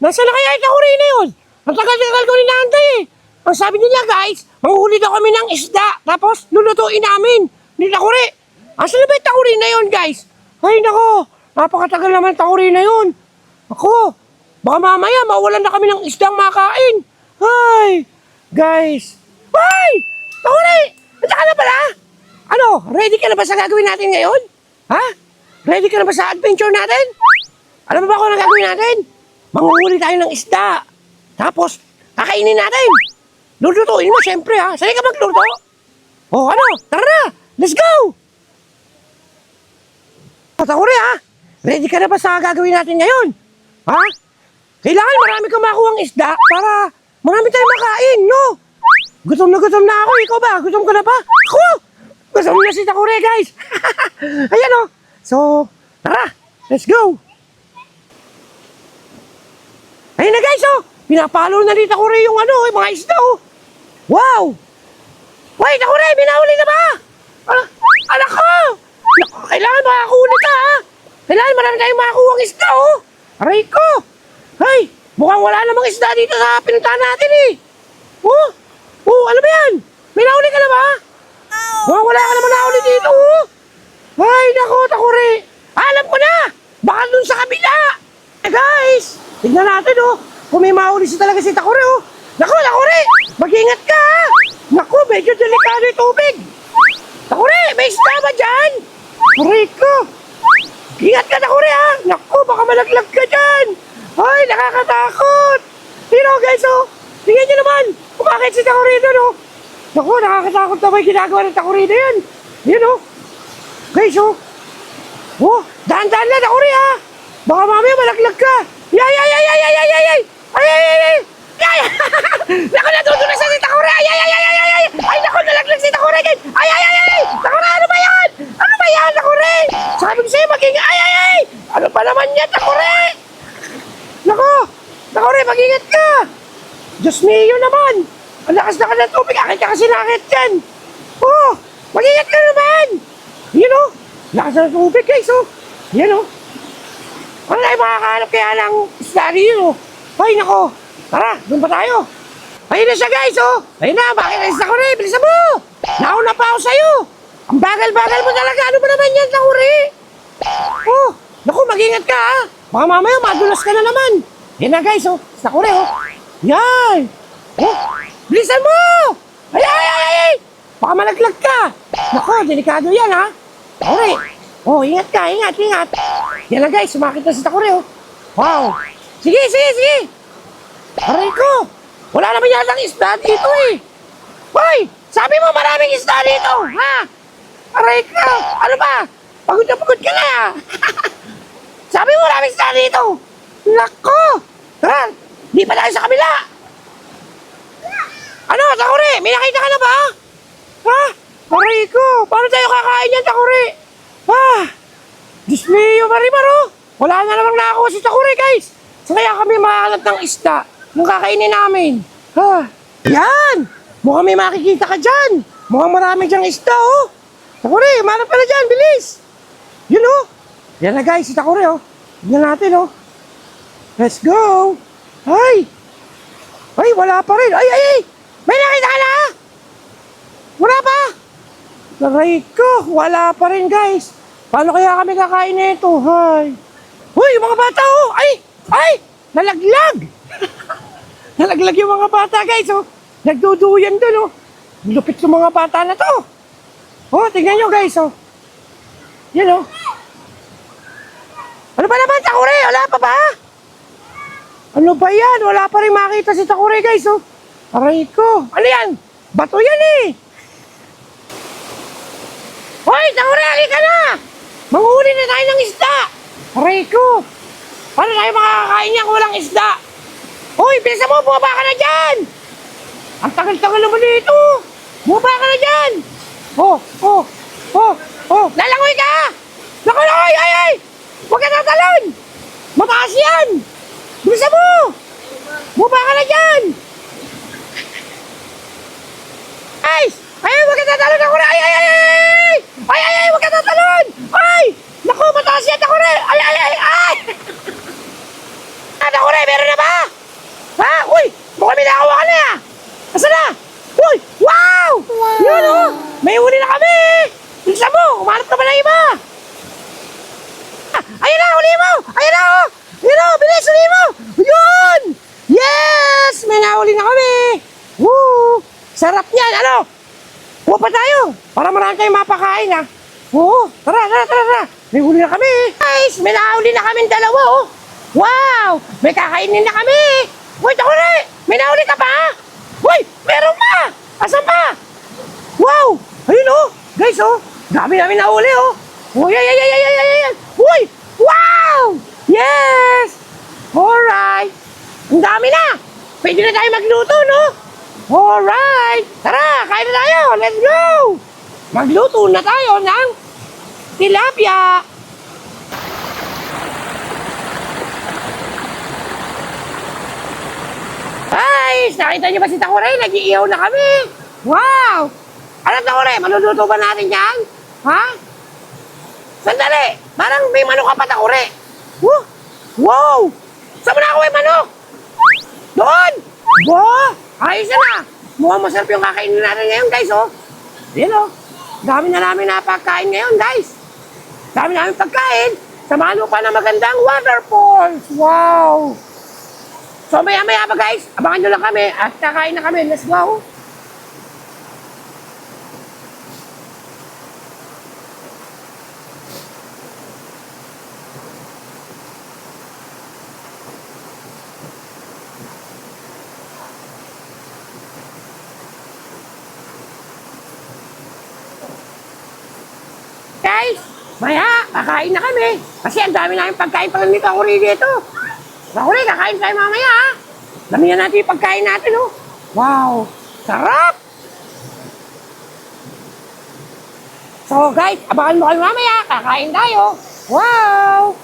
Nasaan na kaya yung takuri na yun? Ang tagal-tagal ko rin naantay eh. Ang sabi nila guys, manguhuli daw kami ng isda, tapos lulutuin namin. Ni takuri. Asan na ba yung takuri na yun guys? Ay nako, napakatagal naman takuri na yun. Ako, baka mamaya mawalan na kami ng isdang makain. Ay, guys. Ay, takuri! Nandiyan ka na pala? Ano, ready ka na ba sa gagawin natin ngayon? Ha? Ready ka na ba sa adventure natin? Alam mo ba kung ano gagawin natin? Manguhuli tayo ng isda. Tapos, kakainin natin. Lulutuin mo, syempre ha. Sali ka magluto? O ano, tara na. Let's go! Takuri ha. Ready ka na ba sa gagawin natin ngayon? Ha? Kailangan marami kang makuhang isda para marami tayong makain, no? Gutom na ako. Ikaw ba? Gutom ka na ba? Ako! Gutom na si Takuri, guys. Ayan o. So, tara. Let's go. Ayun na guys, oh. Pinapalo na ni Takuri yung ano, yung mga isda, oh. Wow! Wait, Takuri, binahuli na ba? Anak ko! Kailangan makakahuli ka, ha? Kailangan marami tayong makakuha ang isda, oh. Aray ko! Ay, mukhang wala namang isda dito sa pinuntahan natin, eh. Oh, ano ba yan? May nahuli ka na ba? Mukhang wala ka naman nahuli dito, oh. Ay, naku, Takuri. Alam ko na! Baka dun sa kabila! Guys, tignan natin, oh. Kung may mahuli talaga si Takuri, oh. Naku, Takuri! Mag-ingat ka, ha? Naku, medyo delikado yung tubig. Takuri, may isda ba dyan? Aray ko! Ingat ka, Takuri, ha? Naku, baka malaglag ka dyan. Ay, nakakatakot. Pero, guys, oh. Tingnan nyo naman. Kumakit si Takuri doon, oh. Naku, nakakatakot na may ginagawa ng Takuri na yan. Yan, oh. Guys, oh. Oh, dahan-dahan lang, Takuri, ha? Baka mamaya malaglag ka. Ay! Naku, natutunan sa si Takuri. Ay, naku, nalaglag si Takuri. Ay! Takuri, ano ba yan? Ano ba yan, Takuri? Sabi ko sa'yo, mag-ingat. Ay! Ano pa naman yan, Takuri? Naku, Takuri, mag-ingat ka. Diyos mio naman. Ang lakas na ka ng tubig. Akit ka kasi nakit yan. Oh, mag-ingat ka naman. Yan, oh. Lakas na ng tubig, guys, oh. Yan, oh. Ano tayo makakahanap kaya ng isda rin, oh. Ay, nako. Tara, doon pa tayo. Ayun na siya, guys, oh. Ayun na, bakit na sa Takuri? Bilisan mo. Nauna pa ako sa'yo. Ang bagal-bagal mo talaga. Ano ba naman yan, Takuri? Oh, naku, mag-ingat ka, ha. Baka mamaya madulas ka na naman. Yan na, guys, oh. Sa Takuri, oh. Yan. Oh, bilisan mo. Ay. Baka malaglag ka. Naku, delikado yan, ha. Takuri. Oh, ingat ka, ingat. Yan na, guys, sumakit na si Takuri, oh. Wow. Sige. Aray ko. Wala naman yatang isda dito, eh. Hoy, sabi mo maraming isda dito, ha? Aray ko. Ano ba? Pagod ka na. Sabi mo maraming isda dito. Nako. Tara, di pa tayo sa kabila. Ano, Takuri? May nakita ka na ba? Ha? Aray ko. Paano tayo kakain yan, Takuri? Diyos mio, Marimaro. Wala na namang nakakuha si Takuri, guys. So kaya kami makakalap ng isda yung kakainin namin. Yan. Mukhang may makikita ka dyan. Mukhang marami dyang isda, oh. Takuri, manap ka na dyan. Bilis. Yun, oh. Yan na, guys, si Takuri, oh. Tignan natin, oh. Let's go. Ay, wala pa rin. Ay. May nakita ka na? Wala pa. Aray ko, wala pa rin, guys. Paano kaya kami kakain nito? Hay. Uy, mga bata, oh. Ay, nalaglag. Nalaglag yung mga bata, guys, oh. Nagduduyan dun, oh. Lupit yung mga bata na to. Oh, tingnan nyo, guys, oh. Yan, oh. Ano ba naman, Takuri? Wala pa ba? Ano ba yan? Wala pa rin makita si Takuri, guys, oh. Aray ko. Ano yan? Bato yan, eh. Hoy, Takuri, halika na. Manghuli na tayo ng isda. Aray ko. Paano tayo makakakain niya kung walang isda? Hoy, bilisan mo, bumaba ka na dyan. Ang tagal-tagal naman dito. Bumaba ka na dyan. Lalangoy ka. Lalangoy, ay. Huwag ka tatalon. Mataas yan. Bilisan mo. Bumaba ka na dyan. Ay, huwag ka tatalon ako na. Ay, huwag ka tatalon. Ay, naku, mataas yan ako na. Ay. Ako na. meron na ba? Ha? Uy, mukhang may nakawa ka na ah. Asa na? Uy, wow! Yun oh, may huli na kami. Bilisan mo, umanap ka ba ng iba? Ayun na, huli mo! Ayun na, oh! Ayun na, bilis, huli mo! Yun! Yes! May nahuli na kami! Woo! Sarap niyan, ano? Kuha pa tayo, para marami tayong mapakain, ha? Oo, tara, tara, tara, tara! May huli na kami! Guys, may nahuli na kami dalawa, oh! Wow! May kakainin na kami! Wait, ako na! May nahuli ka pa, ha? Uy! Meron pa! Asan pa? Wow! Ayun, oh! Guys, oh! Dami namin nahuli, oh! Uy, ay, ay, ay, ay, ay, ay, ay! Uy! Wow! Yes! Alright! Ang dami na! Pwede na tayo magluto, no? Alright! Tara, kain na tayo! Let's go! Magluto na tayo ng tilapia! Guys! Nakita niyo ba si Takuray? Nag-iihaw na kami! Wow! Ano Takuray? Maluluto ba natin yan? Ha? Sandali! Parang may manok ka pa, Takore. Wow! Saan mo nakuha yung manok? Doon! Wow! Ayos na! Mukhang masarap yung kakainin natin ngayon, guys, oh. Yan, oh. Dami na namin napagkain ngayon, guys. Dami namin pagkain. Samahan mo pa na magandang waterfalls. Wow! So, maya-maya pa, guys. Abangan nyo lang kami at kakain na kami. Let's go! Guys, maya, kakain na kami. Kasi ang dami namin pagkain pala nito ako rin dito. Ako rin, kakain tayo mamaya ha. Dami na natin yung pagkain natin oh. Wow, sarap! So guys, abangan mo kayo mamaya, kakain tayo. Wow!